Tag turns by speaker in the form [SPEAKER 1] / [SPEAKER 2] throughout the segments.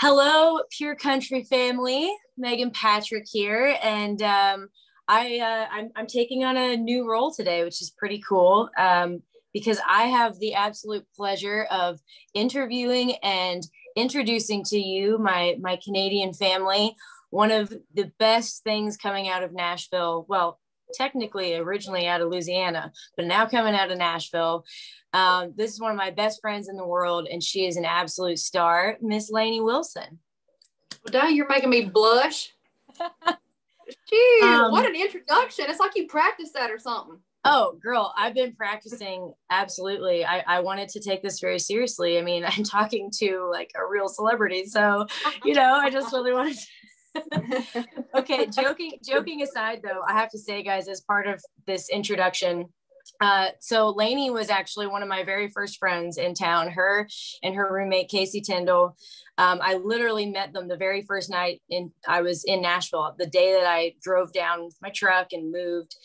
[SPEAKER 1] Hello, Pure Country family. Meghan Patrick here, and I'm taking on a new role today, which is pretty cool because I have the absolute pleasure of interviewing and introducing to you my Canadian family. One of the best things coming out of Nashville. Well, technically originally out of Louisiana, but now coming out of Nashville. This is one of my best friends in the world, and she is an absolute star, Miss Lainey Wilson.
[SPEAKER 2] Well, dang, you're making me blush. Jeez, what an introduction. It's like you practiced that or something.
[SPEAKER 1] Oh, girl, I've been practicing. Absolutely. I wanted to take this very seriously. I mean, I'm talking to like a real celebrity. So, I just really wanted to. Okay, joking aside though, I have to say, guys, as part of this introduction, so Lainey was actually one of my very first friends in town. Her and her roommate Casey Tyndall. I literally met them the very first night I was in Nashville, the day that I drove down with my truck and moved.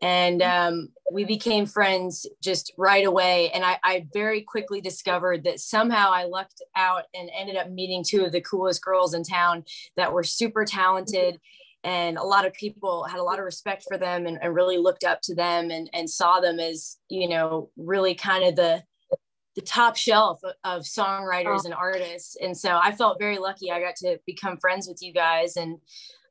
[SPEAKER 1] And we became friends just right away. And I very quickly discovered that somehow I lucked out and ended up meeting two of the coolest girls in town that were super talented. And a lot of people had a lot of respect for them and really looked up to them and saw them as, really kind of the top shelf of songwriters and artists. And so I felt very lucky I got to become friends with you guys. And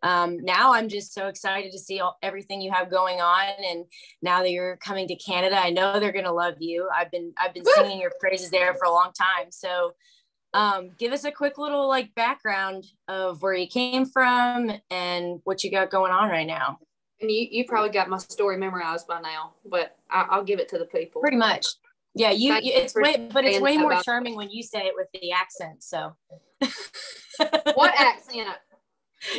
[SPEAKER 1] now I'm just so excited to see everything you have going on. And now that you're coming to Canada, I know they're going to love you. I've been singing your praises there for a long time. So give us a quick little background of where you came from and what you got going on right now.
[SPEAKER 2] And you probably got my story memorized by now, but I'll give it to the people.
[SPEAKER 1] Pretty much. Yeah, it's way more charming when you say it with the accent. So
[SPEAKER 2] what accent?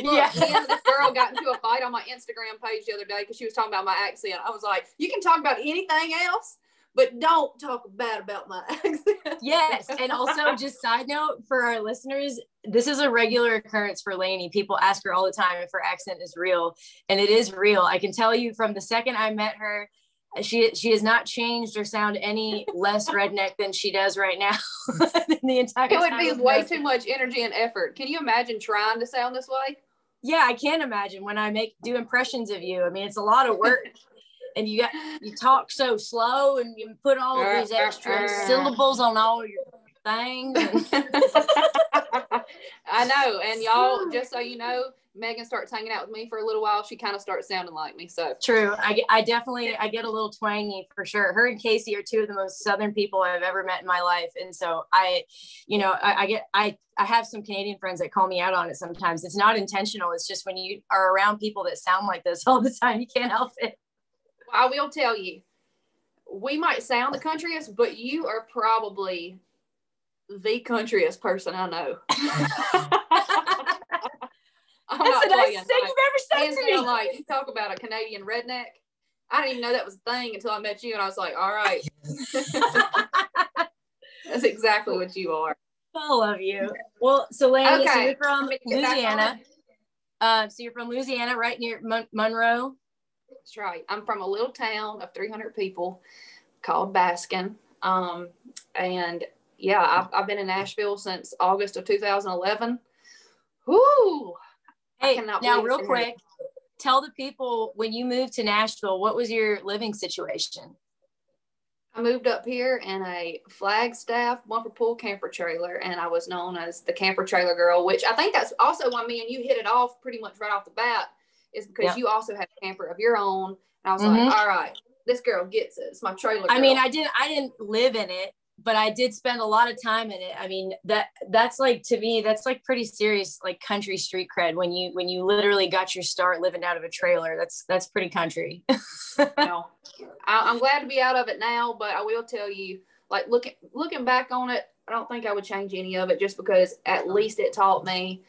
[SPEAKER 2] Look,
[SPEAKER 1] yeah.
[SPEAKER 2] Me and this girl got into a fight on my Instagram page the other day because she was talking about my accent. I was like, you can talk about anything else, but don't talk bad about my accent.
[SPEAKER 1] Yes. And also, just side note for our listeners, this is a regular occurrence for Lainey. People ask her all the time if her accent is real, and it is real. I can tell you from the second I met her, she has not changed or sound any less redneck than she does right now. The entire
[SPEAKER 2] it would be way too much energy and effort. Can you imagine trying to sound this way?
[SPEAKER 1] Yeah, I can imagine when I do impressions of you. I mean, it's a lot of work. And you talk so slow and you put all of these extra syllables on all your things.
[SPEAKER 2] I know. And y'all, just so you know, Meghan starts hanging out with me for a little while. She kind of starts sounding like me. So
[SPEAKER 1] true. I definitely get a little twangy for sure. Her and Casey are two of the most Southern people I've ever met in my life. And so I have some Canadian friends that call me out on it sometimes. It's not intentional. It's just when you are around people that sound like this all the time, you can't help it.
[SPEAKER 2] Well, I will tell you, we might sound the countryest, but you are probably the countryest person I know.
[SPEAKER 1] That's the nicest thing you've ever said to me.
[SPEAKER 2] Like, you talk about a Canadian redneck. I didn't even know that was a thing until I met you, and I was like, all right. That's exactly what you are.
[SPEAKER 1] I love you. Well, so Lainey, okay. So you're from Louisiana. So you're from Louisiana, right near Monroe?
[SPEAKER 2] That's right. I'm from a little town of 300 people called Baskin. And yeah, I've been in Nashville since August of 2011. Whoo!
[SPEAKER 1] Hey, now real quick, tell the people when you moved to Nashville, what was your living situation?
[SPEAKER 2] I moved up here in a Flagstaff bumper pool camper trailer, and I was known as the camper trailer girl, which I think that's also why me and you hit it off pretty much right off the bat, is because you also had a camper of your own. And I was like, all right, this girl gets it. It's my trailer girl.
[SPEAKER 1] I mean, I didn't live in it, but I did spend a lot of time in it. I mean, that's like, to me, that's like pretty serious, like country street cred when you literally got your start living out of a trailer. That's pretty country.
[SPEAKER 2] No, I'm glad to be out of it now, but I will tell you, like looking back on it, I don't think I would change any of it, just because at least it taught me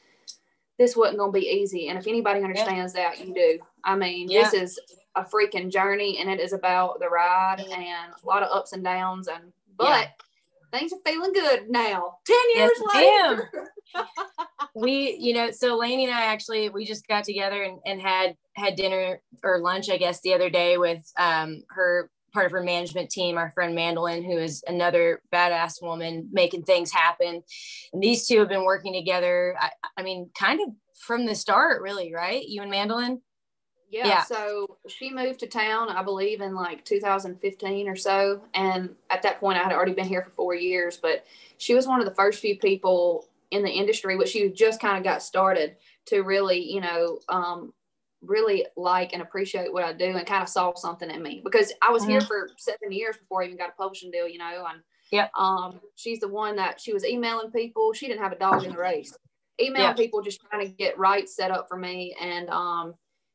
[SPEAKER 2] this wasn't going to be easy. And if anybody understands that, you do. I mean, this is a freaking journey, and it is about the ride and a lot of ups and downs. But things are feeling good now. 10 years later.
[SPEAKER 1] So Lainey and I actually, we just got together and had dinner or lunch, I guess, the other day with her part of her management team, our friend Mandolin, who is another badass woman making things happen. And these two have been working together. I mean, kind of from the start, really, right? You and Mandolin?
[SPEAKER 2] Yeah, so she moved to town, I believe, in like 2015 or so. And at that point, I had already been here for 4 years. But she was one of the first few people in the industry, which she just kind of got started, to really, you know, really like and appreciate what I do, and kind of saw something in me, because I was here for 7 years before I even got a publishing deal, you know. And she's the one that she was emailing people. She didn't have a dog in the race. Emailing people, just trying to get rights set up for me. And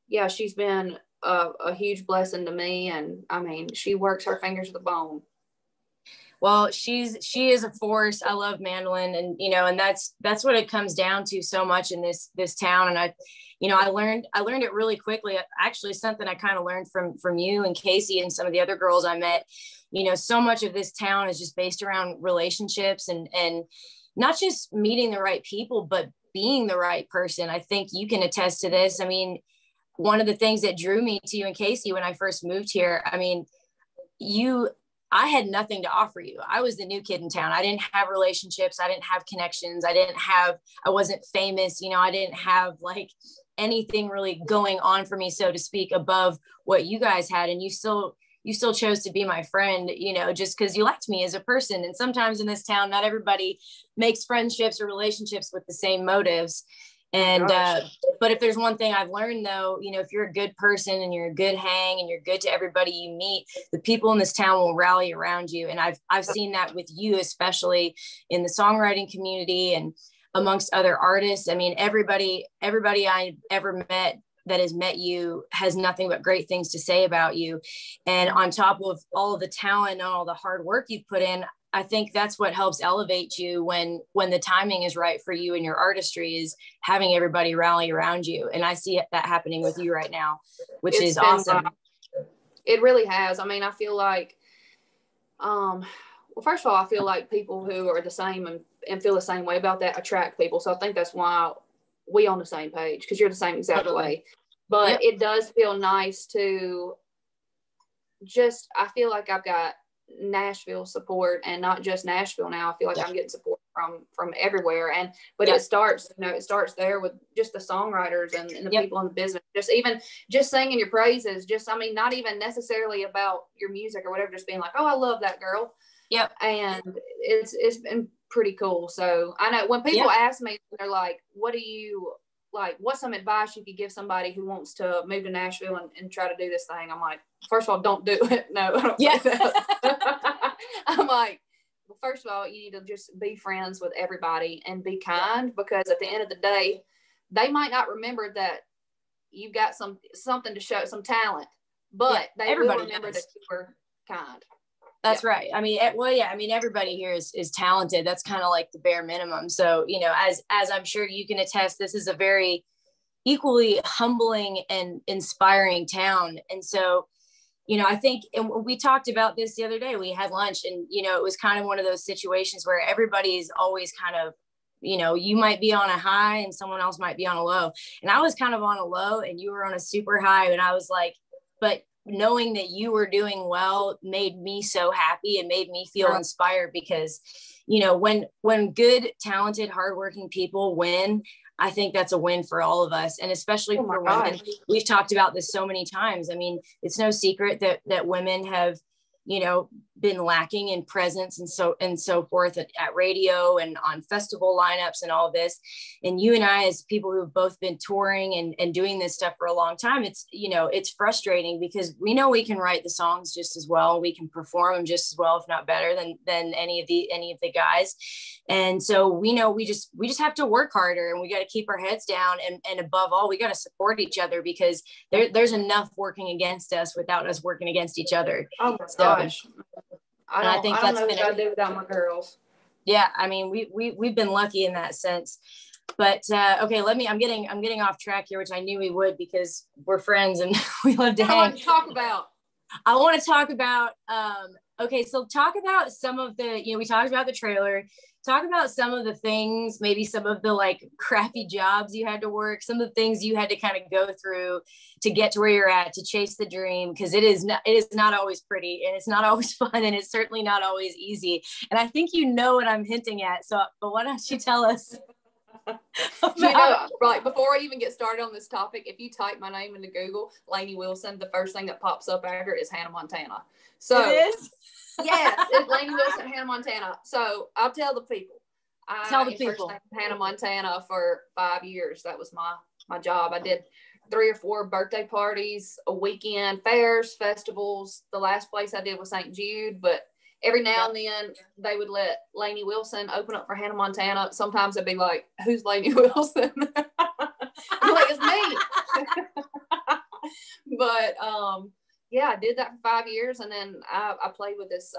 [SPEAKER 2] yeah, she's been a huge blessing to me. And I mean, she works her fingers to the bone.
[SPEAKER 1] Well, she is a force. I love Mandolin, and you know, and that's what it comes down to so much in this town. And I learned it really quickly. Actually, something I kind of learned from you and Casey and some of the other girls I met. You know, so much of this town is just based around relationships and not just meeting the right people, but being the right person. I think you can attest to this. I mean, one of the things that drew me to you and Casey when I first moved here, I mean, I had nothing to offer you. I was the new kid in town. I didn't have relationships. I didn't have connections. I wasn't famous. You know, I didn't have like anything really going on for me, so to speak, above what you guys had. And you still chose to be my friend, you know, just because you liked me as a person. And sometimes in this town, not everybody makes friendships or relationships with the same motives. And, but if there's one thing I've learned though, you know, if you're a good person and you're a good hang and you're good to everybody you meet, the people in this town will rally around you. And I've seen that with you, especially in the songwriting community and amongst other artists. I mean, everybody I ever met that has met you has nothing but great things to say about you. And on top of all of the talent and all the hard work you've put in, I think that's what helps elevate you when the timing is right for you and your artistry, is having everybody rally around you. And I see that happening with you right now, which is awesome.
[SPEAKER 2] It really has. I mean, I feel like, well, first of all, I feel like people who are the same and feel the same way about that attract people. So I think that's why we on the same page, because you're the same exact way. But it does feel nice to just, I feel like I've got Nashville support, and not just Nashville now. I feel like I'm getting support from everywhere. And but it starts there with just the songwriters and the people in the business, just singing your praises, I mean, not even necessarily about your music or whatever, just being like, oh, I love that girl. And it's been pretty cool. So I know when people ask me, they're like, what's some advice you could give somebody who wants to move to Nashville and try to do this thing? I'm like, first of all, don't do it. No, I don't say that. I'm like, well, first of all, you need to just be friends with everybody and be kind, because at the end of the day, they might not remember that you've got something to show, some talent, but they will remember that you were kind.
[SPEAKER 1] That's right. I mean, everybody here is talented. That's kind of like the bare minimum. So, you know, as I'm sure you can attest, this is a very equally humbling and inspiring town. And so, you know, I think, and we talked about this the other day, we had lunch, and, you know, it was kind of one of those situations where everybody's always kind of, you know, you might be on a high and someone else might be on a low. And I was kind of on a low and you were on a super high. And I was like, but knowing that you were doing well made me so happy and made me feel inspired, because, you know, when good, talented, hardworking people win, I think that's a win for all of us. And especially for women. We've talked about this so many times. I mean, it's no secret that women have, you know, been lacking in presence and so forth at radio and on festival lineups and all this. And you and I, as people who've both been touring and doing this stuff for a long time, it's, you know, it's frustrating, because we know we can write the songs just as well. We can perform them just as well, if not better than any of the guys. And so we know we just have to work harder, and we got to keep our heads down. And above all, we got to support each other, because there's enough working against us without us working against each other.
[SPEAKER 2] Oh my gosh. I think that's been what I do without my girls. Yeah, I mean,
[SPEAKER 1] we've been lucky in that sense. But okay, I'm getting off track here, which I knew we would, because we're friends and we love to hang.
[SPEAKER 2] I want to talk about.
[SPEAKER 1] I want to talk about okay, so talk about some of the, you know, we talked about the trailer. talk about some of the things, maybe some of the like crappy jobs you had to work, some of the things you had to kind of go through to get to where you're at, to chase the dream, because it is not always pretty, and it's not always fun, and it's certainly not always easy. And I think you know what I'm hinting at. So, but why don't you tell us?
[SPEAKER 2] Right before I even get started on this topic, if you type my name into Google, Lainey Wilson, the first thing that pops up after is Hannah, Montana. So
[SPEAKER 1] it is?
[SPEAKER 2] Yes, it's Lainey Wilson, Hannah, Montana. So I'll tell the people.
[SPEAKER 1] Tell the people.
[SPEAKER 2] Hannah, Montana for 5 years. That was my job. I did 3 or 4 birthday parties, a weekend, fairs, festivals. The last place I did was St. Jude, but every now and then they would let Lainey Wilson open up for Hannah, Montana. Sometimes I'd be like, who's Lainey Wilson? I'm like, it's me. But yeah, I did that for 5 years, and then I played with this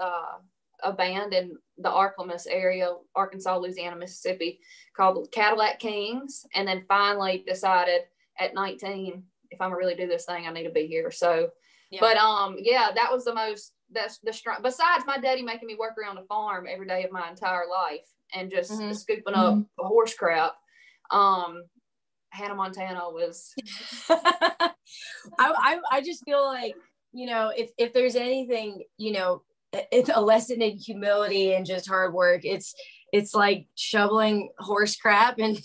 [SPEAKER 2] a band in the Arklamas area, Arkansas, Louisiana, Mississippi, called the Cadillac Kings, and then finally decided at 19, if I'm gonna really do this thing, I need to be here. So, yeah. But yeah, that was that's the strong. Besides my daddy making me work around the farm every day of my entire life and just scooping up horse crap, Hannah, Montana was.
[SPEAKER 1] I just feel like, you know, if there's anything, you know, it's a lesson in humility and just hard work. It's like shoveling horse crap and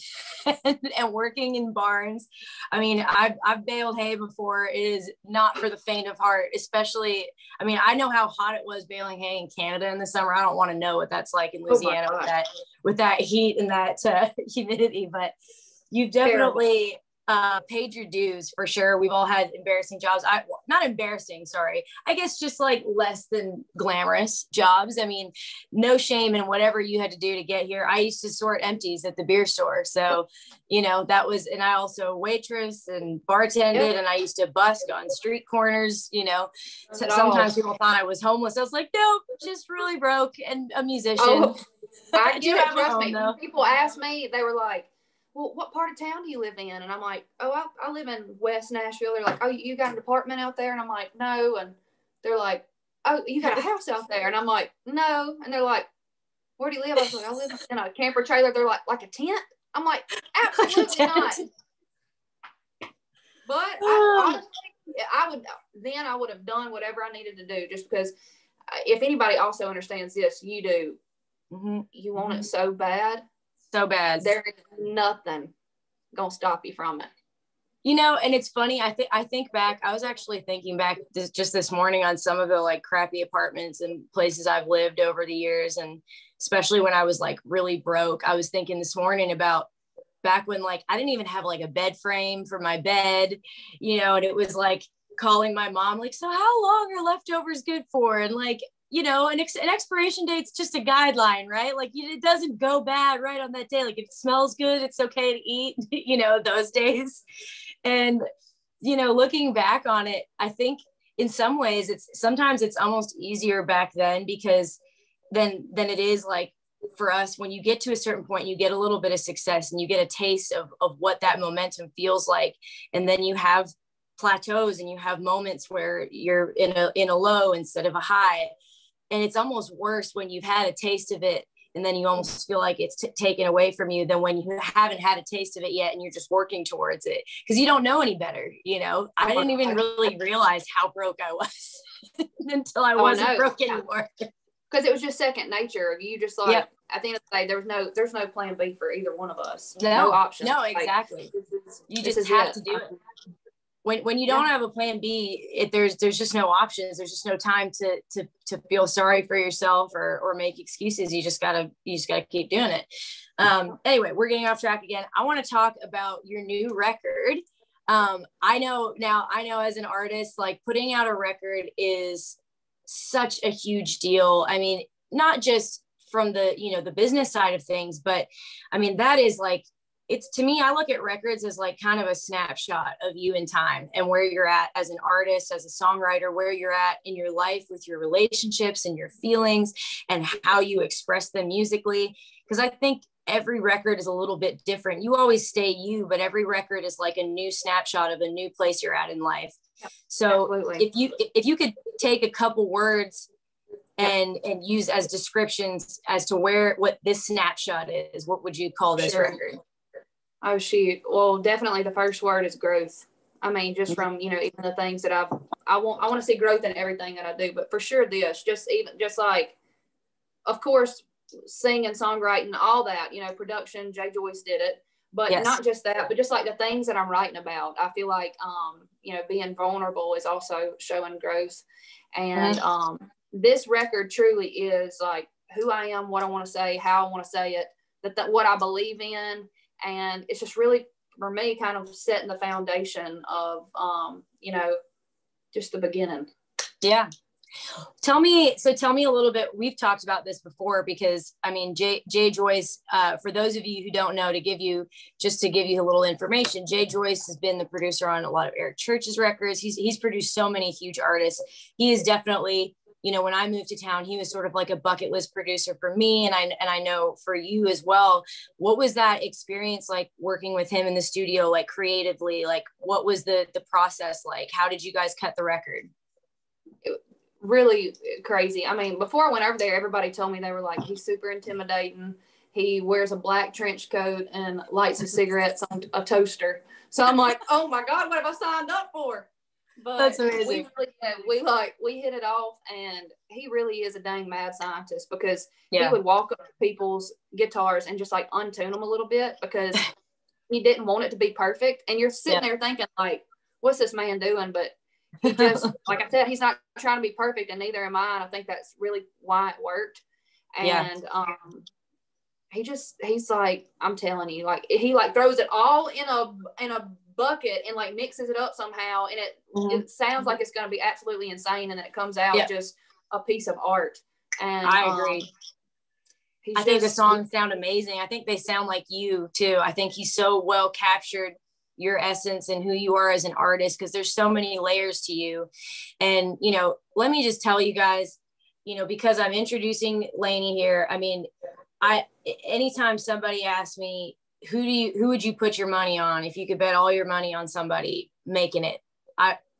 [SPEAKER 1] working in barns. I mean, I've baled hay before. It is not for the faint of heart, especially, I mean, I know how hot it was baling hay in Canada in the summer. I don't want to know what that's like in Louisiana with that heat and that humidity, but you've definitely paid your dues for sure. We've all had embarrassing jobs. Not embarrassing, sorry. I guess just like less than glamorous jobs. I mean, no shame in whatever you had to do to get here. I used to sort empties at the beer store. So, you know, that was, and I also waitress and bartended, and I used to busk on street corners, you know. So sometimes people thought I was homeless. I was like, nope, just really broke and a musician.
[SPEAKER 2] Oh, I get it, trust me. When people ask me, they were like, well, what part of town do you live in? And I'm like, oh, I live in West Nashville. They're like, oh, you got an apartment out there? And I'm like, no. And they're like, oh, you got a house out there? And I'm like, no. And they're like, where do you live? I was like, I live in a camper trailer. They're like a tent? I'm like, absolutely not. But honestly, I would have done whatever I needed to do, just because if anybody also understands this, you do. You want it so bad.
[SPEAKER 1] So bad.
[SPEAKER 2] There is nothing gonna stop you from it.
[SPEAKER 1] You know, and it's funny. I think back. I was actually thinking back just this morning on some of the like crappy apartments and places I've lived over the years, and especially when I was like really broke. I was thinking this morning about back when like I didn't even have like a bed frame for my bed, you know, and it was like calling my mom like, so how long are leftovers good for? And like, you know, an expiration date's just a guideline, right? Like it doesn't go bad right on that day. Like if it smells good, it's okay to eat, you know, those days. And, you know, looking back on it, I think in some ways sometimes it's almost easier back then, because than it is like for us, when you get to a certain point, you get a little bit of success and you get a taste of what that momentum feels like. And then you have plateaus and you have moments where you're in a low instead of a high. And it's almost worse when you've had a taste of it and then you almost feel like it's taken away from you than when you haven't had a taste of it yet and you're just working towards it, because you don't know any better. You know, I didn't even really realize how broke I was until I wasn't broke anymore.
[SPEAKER 2] Because it was just second nature. You just like, at the end of the day, there's no plan B for either one of us. No option.
[SPEAKER 1] No, exactly. Like, you just have to do it. When you don't have a plan B, there's just no options. There's just no time to feel sorry for yourself or make excuses. You just gotta keep doing it. Anyway, we're getting off track again. I want to talk about your new record. I know as an artist, like putting out a record is such a huge deal. I mean, not just from the, you know, the business side of things, but I mean, that is like, it's, to me, I look at records as like kind of a snapshot of you in time and where you're at as an artist, as a songwriter, where you're at in your life with your relationships and your feelings and how you express them musically. Because I think every record is a little bit different. You always stay you, but every record is like a new snapshot of a new place you're at in life. Yep, so absolutely. if you could take a couple words and use as descriptions as to what this snapshot is. What would you call this record?
[SPEAKER 2] Oh shoot. Well, definitely the first word is growth. I mean, just from, you know, even the things that I want to see growth in everything that I do, but for sure this, just like, of course, singing, songwriting, all that, you know, production, Jay Joyce did it, but not just that, but just like the things that I'm writing about. I feel like, you know, being vulnerable is also showing growth. And this record truly is like who I am, what I want to say, how I want to say it, what I believe in. And it's just really, for me, kind of setting the foundation of, you know, just the beginning.
[SPEAKER 1] Yeah. Tell me a little bit. We've talked about this before because, I mean, Jay Joyce, for those of you who don't know, to give you a little information, Jay Joyce has been the producer on a lot of Eric Church's records. He's produced so many huge artists. He is definitely, you know, when I moved to town, he was sort of like a bucket list producer for me. And I know for you as well. What was that experience like working with him in the studio, like creatively? Like, what was the process like? How did you guys cut the record?
[SPEAKER 2] Really crazy. I mean, before I went over there, everybody told me, they were like, he's super intimidating. He wears a black trench coat and lights his cigarettes on a toaster. So I'm like, oh my God, what have I signed up for? But
[SPEAKER 1] that's amazing.
[SPEAKER 2] We hit it off, and he really is a dang mad scientist, because he would walk up to people's guitars and just like untune them a little bit, because he didn't want it to be perfect. And you're sitting there thinking like, what's this man doing? But he just, like I said, he's not trying to be perfect, and neither am I. And I think that's really why it worked. And he's like, I'm telling you, like, he like throws it all in a bucket and like mixes it up somehow, and it sounds like it's going to be absolutely insane, and then it comes out just a piece of art. And
[SPEAKER 1] I agree. I think the songs sound amazing. I think they sound like you too. I think he's so well captured your essence and who you are as an artist, because there's so many layers to you. And, you know, let me just tell you guys, you know, because I'm introducing Lainey here, I mean, anytime somebody asks me, who would you put your money on if you could bet all your money on somebody making it,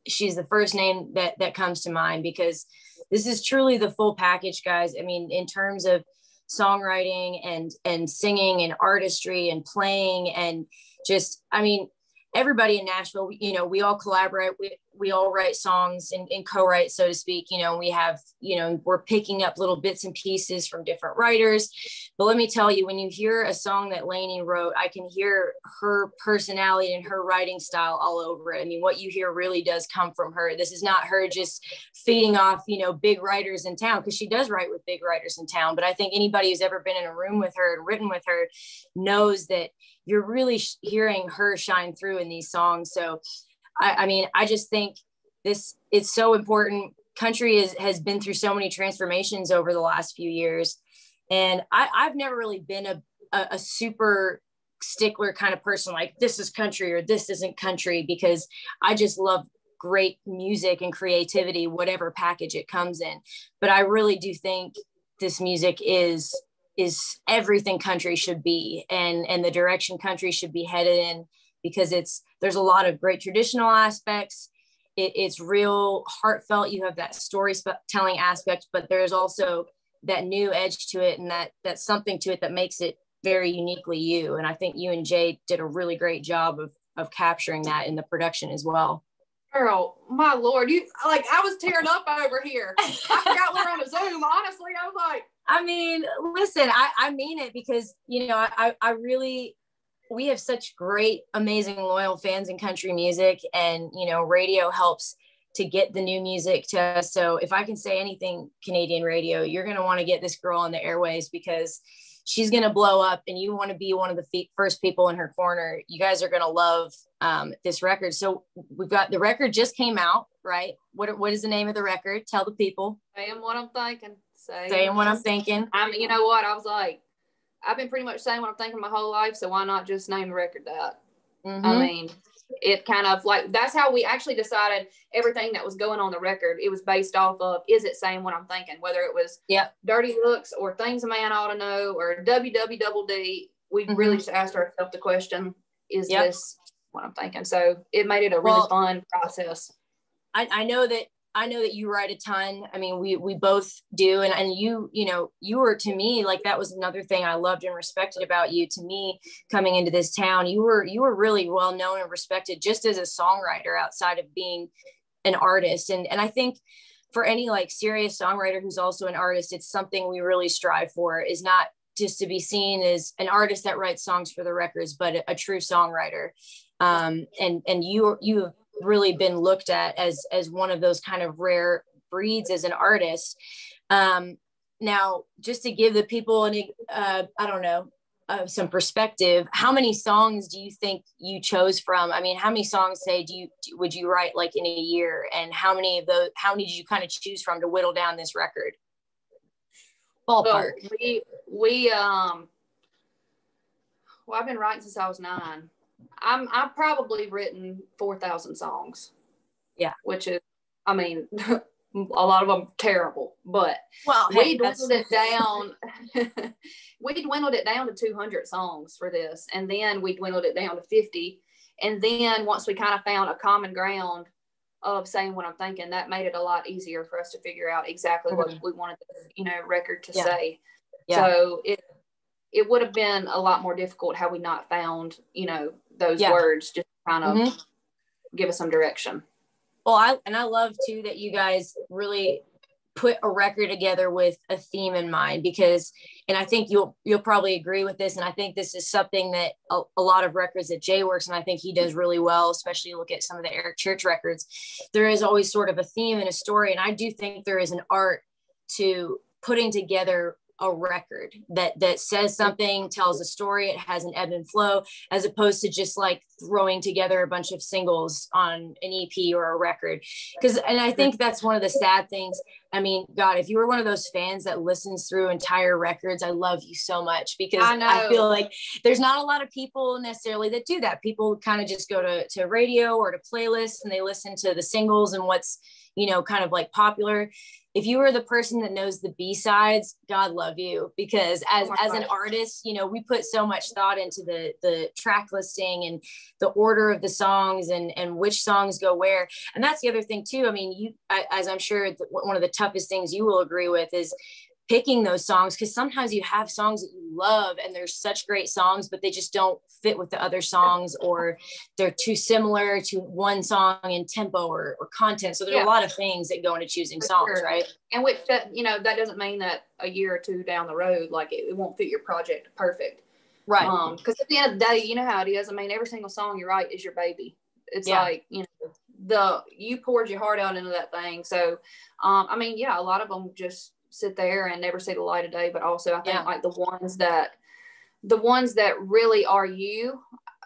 [SPEAKER 1] she's the first name that comes to mind, because this is truly the full package, guys. I mean, in terms of songwriting and singing and artistry and playing, and just, I mean, everybody in Nashville, you know, we all collaborate. We all write songs and co-write, so to speak. You know, we have, you know, we're picking up little bits and pieces from different writers. But let me tell you, when you hear a song that Lainey wrote, I can hear her personality and her writing style all over it. I mean, what you hear really does come from her. This is not her just feeding off, you know, big writers in town, because she does write with big writers in town. But I think anybody who's ever been in a room with her and written with her knows that you're really hearing her shine through in these songs. So, I mean, I just think it's so important. Country has been through so many transformations over the last few years. And I've never really been a super stickler kind of person, like this is country or this isn't country, because I just love great music and creativity, whatever package it comes in. But I really do think this music is everything country should be, and the direction country should be headed in, because there's a lot of great traditional aspects. It's real heartfelt. You have that storytelling aspect, but there's also that new edge to it, and that's something to it that makes it very uniquely you. And I think you and Jay did a really great job of capturing that in the production as well.
[SPEAKER 2] Girl, my Lord, I was tearing up over here. I forgot we're on a Zoom. Honestly, I was like,
[SPEAKER 1] I mean, listen, I mean it, because, you know, I really, we have such great, amazing, loyal fans in country music, and, you know, radio helps to get the new music to us. So if I can say anything, Canadian radio, you're going to want to get this girl on the airways, because she's going to blow up, and you want to be one of the first people in her corner. You guys are going to love this record. So we've got, the record just came out, right? What is the name of the record? Tell the people.
[SPEAKER 2] Sayin What I'm Thinkin.
[SPEAKER 1] Sayin What I'm Thinkin.
[SPEAKER 2] You know what? I was like, I've been pretty much saying what I'm thinking my whole life, so why not just name the record that? Mm-hmm. I mean, it kind of like, that's how we actually decided everything that was going on the record. It was based off of, is it saying what I'm thinking? Whether it was Dirty Looks or Things a Man Ought to Know or WWDD, we really just asked ourselves the question, is this what I'm thinking? So it made it a really fun process.
[SPEAKER 1] I know that I know that you write a ton. I mean, we both do. And you know, you were, to me, like, that was another thing I loved and respected about you. To me, coming into this town, you were really well known and respected just as a songwriter outside of being an artist. And I think for any like serious songwriter who's also an artist, it's something we really strive for, is not just to be seen as an artist that writes songs for the records, but a true songwriter. And you have really been looked at as one of those kind of rare breeds as an artist. Now, just to give the people I don't know, some perspective, how many songs do you think you chose from? I mean, how many songs would you write like in a year, and how many did you kind of choose from to whittle down this record? Ballpark.
[SPEAKER 2] Well, I've been writing since I was 9. I've probably written 4,000 songs.
[SPEAKER 1] Yeah.
[SPEAKER 2] Which is, I mean, a lot of them terrible, but
[SPEAKER 1] we
[SPEAKER 2] dwindled it down. We dwindled it down to 200 songs for this. And then we dwindled it down to 50. And then once we kind of found a common ground of saying what I'm thinking, that made it a lot easier for us to figure out exactly what we wanted the, record to say. Yeah. So it would have been a lot more difficult had we not found, those words just kind of give us some direction.
[SPEAKER 1] Well, I love too that you guys really put a record together with a theme in mind, because, and I think you'll probably agree with this, and I think this is something that a lot of records that Jay works, and I think he does really well, especially look at some of the Eric Church records. There is always sort of a theme and a story, and I do think there is an art to putting together a record that says something, tells a story, it has an ebb and flow, as opposed to just like throwing together a bunch of singles on an EP or a record. And I think that's one of the sad things. I mean, God, if you were one of those fans that listens through entire records, I love you so much, because I feel like there's not a lot of people necessarily that do that. People kind of just go to radio or to playlists and they listen to the singles and what's, kind of like popular. If you are the person that knows the B-sides, God love you, because as an artist, we put so much thought into the track listing and the order of the songs and which songs go where. And that's the other thing too. I mean, as I'm sure one of the toughest things you will agree with is picking those songs, because sometimes you have songs that you love and they're such great songs, but they just don't fit with the other songs, or they're too similar to one song in tempo or content. So there's a lot of things that go into choosing songs, right?
[SPEAKER 2] And which that doesn't mean that a year or two down the road, like it won't fit your project perfect.
[SPEAKER 1] Right.
[SPEAKER 2] Because at the end of the day, you know how it is. I mean, every single song you write is your baby. It's like, you poured your heart out into that thing. So, I mean, a lot of them just sit there and never see the light of day, but also I think like the ones that really are you,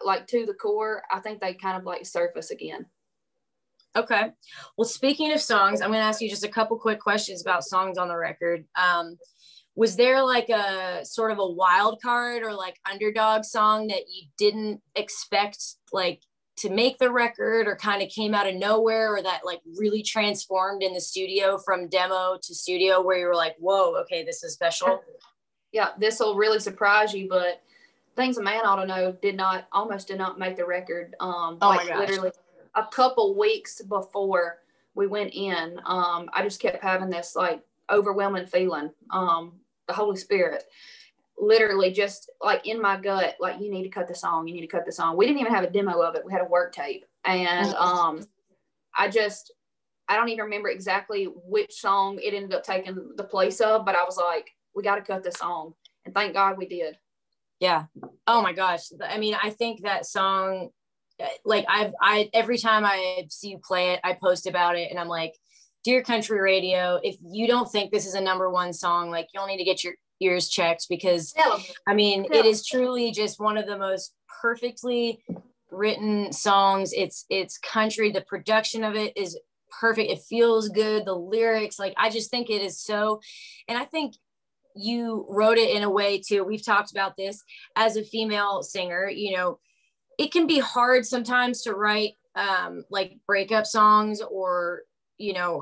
[SPEAKER 2] like to the core, I think they kind of like surface again.
[SPEAKER 1] Okay. Well, speaking of songs, I'm going to ask you just a couple quick questions about songs on the record. Was there like a sort of a wild card or like underdog song that you didn't expect like to make the record, or kind of came out of nowhere, or that like really transformed in the studio from demo to studio where you were like, whoa, okay, this is special?
[SPEAKER 2] Yeah, this will really surprise you, but Things a Man Ought to Know almost did not make the record.
[SPEAKER 1] My gosh.
[SPEAKER 2] Literally a couple weeks before we went in, I just kept having this like overwhelming feeling, the Holy Spirit literally just like in my gut, like, you need to cut the song. We didn't even have a demo of it. We had a work tape. And I don't even remember exactly which song it ended up taking the place of, but I was like, we got to cut this song. And thank God we did.
[SPEAKER 1] Yeah. Oh my gosh. I mean, I think that song, like I every time I see you play it, I post about it and I'm like, dear country radio, if you don't think this is a #1 song, like, you'll need to get your ears checked, because I mean, it is truly just one of the most perfectly written songs. It's country. The production of it is perfect. It feels good. The lyrics, like, I just think it is so, and I think you wrote it in a way too. We've talked about this as a female singer, it can be hard sometimes to write like breakup songs or,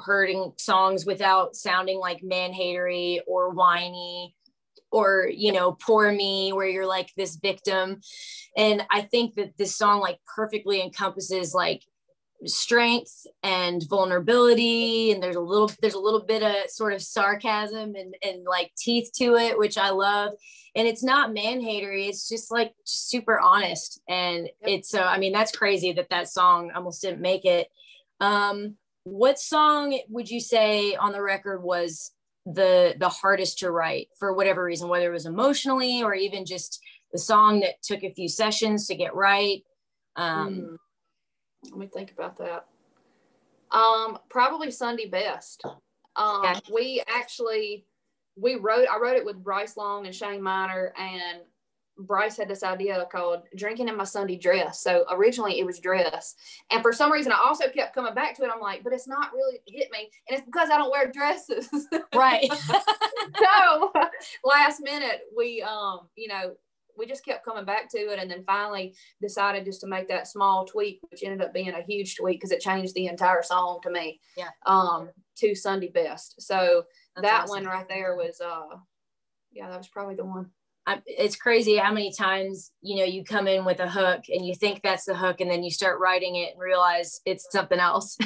[SPEAKER 1] hurting songs without sounding like man-hatery or whiny or, poor me, where you're like this victim. And I think that this song like perfectly encompasses like strength and vulnerability, and there's a little bit of sort of sarcasm and like teeth to it, which I love. And it's not man-hatery, it's just like super honest. And it's I mean, that's crazy that song almost didn't make it. What song would you say on the record was the hardest to write for whatever reason, whether it was emotionally or even just the song that took a few sessions to get right?
[SPEAKER 2] Let me think about that. Probably Sunday Best. I wrote it with Bryce Long and Shane Miner, and Bryce had this idea called Drinking in My Sunday Dress. So originally it was dress. And for some reason I also kept coming back to it. I'm like, but it's not really hit me. And it's because I don't wear dresses.
[SPEAKER 1] Right.
[SPEAKER 2] So last minute we we just kept coming back to it, and then finally decided just to make that small tweak, which ended up being a huge tweak because it changed the entire song to me.
[SPEAKER 1] Yeah.
[SPEAKER 2] To Sunday Best. So
[SPEAKER 1] that's
[SPEAKER 2] that
[SPEAKER 1] awesome.
[SPEAKER 2] one right there was that was probably the one.
[SPEAKER 1] It's crazy how many times, you come in with a hook and you think that's the hook, and then you start writing it and realize it's something else.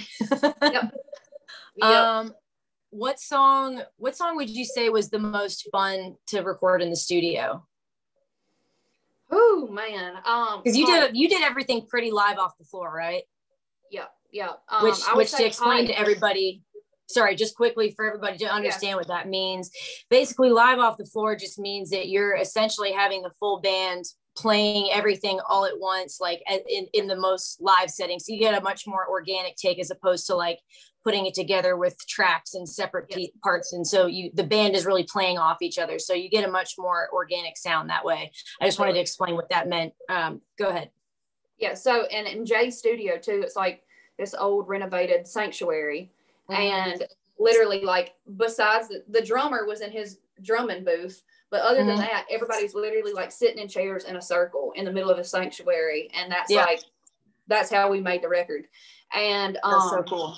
[SPEAKER 2] Yep.
[SPEAKER 1] What song would you say was the most fun to record in the studio?
[SPEAKER 2] Oh man.
[SPEAKER 1] Because you did everything pretty live off the floor, right?
[SPEAKER 2] Yeah.
[SPEAKER 1] Which to explain to everybody, sorry, just quickly for everybody to understand what that means. Basically, live off the floor just means that you're essentially having the full band playing everything all at once, like in the most live setting. So you get a much more organic take as opposed to like putting it together with tracks and separate parts. And so the band is really playing off each other. So you get a much more organic sound that way. I just wanted to explain what that meant. Go ahead.
[SPEAKER 2] Yeah. So, and in Jay's studio too, it's like this old renovated sanctuary. And literally, like, besides the drummer was in his drumming booth, but other than that, everybody's literally like sitting in chairs in a circle in the middle of a sanctuary. And that's how we made the record. And
[SPEAKER 1] that's so cool.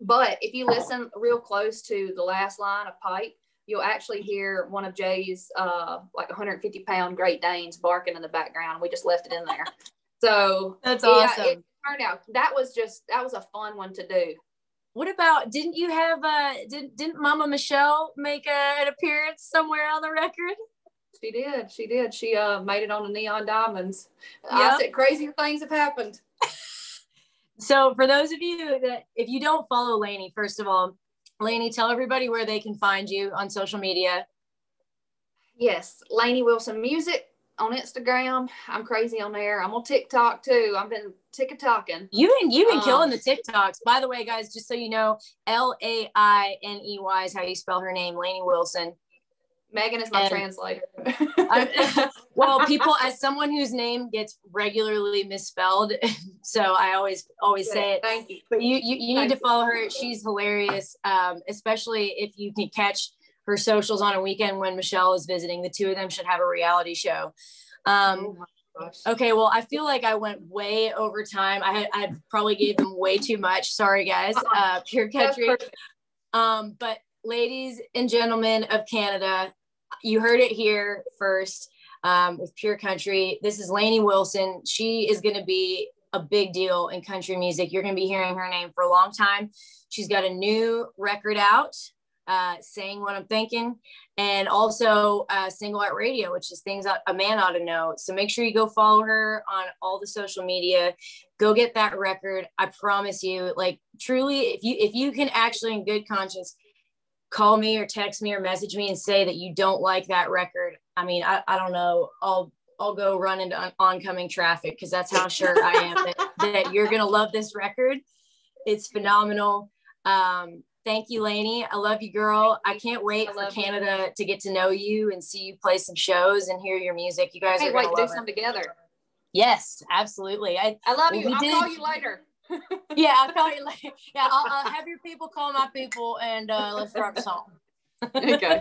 [SPEAKER 2] But if you listen real close to the last line of Pipe, you'll actually hear one of Jay's like 150-pound Great Danes barking in the background. We just left it in there. So
[SPEAKER 1] that's awesome.
[SPEAKER 2] It turned out that was a fun one to do.
[SPEAKER 1] What about, didn't you have didn't Mama Michelle make an appearance somewhere on the record?
[SPEAKER 2] She did. She made it on the Neon Diamonds. Yep. I said crazier things have happened.
[SPEAKER 1] So for those of you that, if you don't follow Lainey, first of all, Lainey, tell everybody where they can find you on social media.
[SPEAKER 2] Yes, Lainey Wilson Music on Instagram. I'm crazy on there. I'm on TikTok too. I've been TikToking.
[SPEAKER 1] You've been killing the TikToks. By the way, guys, just so you know, Lainey is how you spell her name, Lainey Wilson.
[SPEAKER 2] Megan is my translator.
[SPEAKER 1] Well, people, as someone whose name gets regularly misspelled, so I always say it.
[SPEAKER 2] Thank you.
[SPEAKER 1] But you need to follow her. She's hilarious, especially if you can catch her socials on a weekend when Michelle is visiting. The two of them should have a reality show. Okay, well, I feel like I went way over time. I probably gave them way too much. Sorry, guys. Pure Country. But ladies and gentlemen of Canada, you heard it here first with Pure Country. This is Lainey Wilson. She is going to be a big deal in country music. You're going to be hearing her name for a long time. She's got a new record out, Sayin What I'm Thinkin, and also Single Out Radio, which is things a man ought to know. So make sure you go follow her on all the social media. Go get that record. I promise you, like, truly, if you can actually in good conscience call me or text me or message me and say that you don't like that record, I mean, I don't know, I'll go run into oncoming traffic, because that's how sure I am that you're gonna love this record. It's phenomenal. Thank you, Lainey. I love you, girl. I can't wait for Canada to get to know you and see you play some shows and hear your music. You guys are gonna love it.
[SPEAKER 2] Do some together.
[SPEAKER 1] Yes, absolutely. I love you. I'll call you later. Yeah, I'll call you later. Yeah, I'll have your people call my people, and let's rock a song.
[SPEAKER 2] Okay.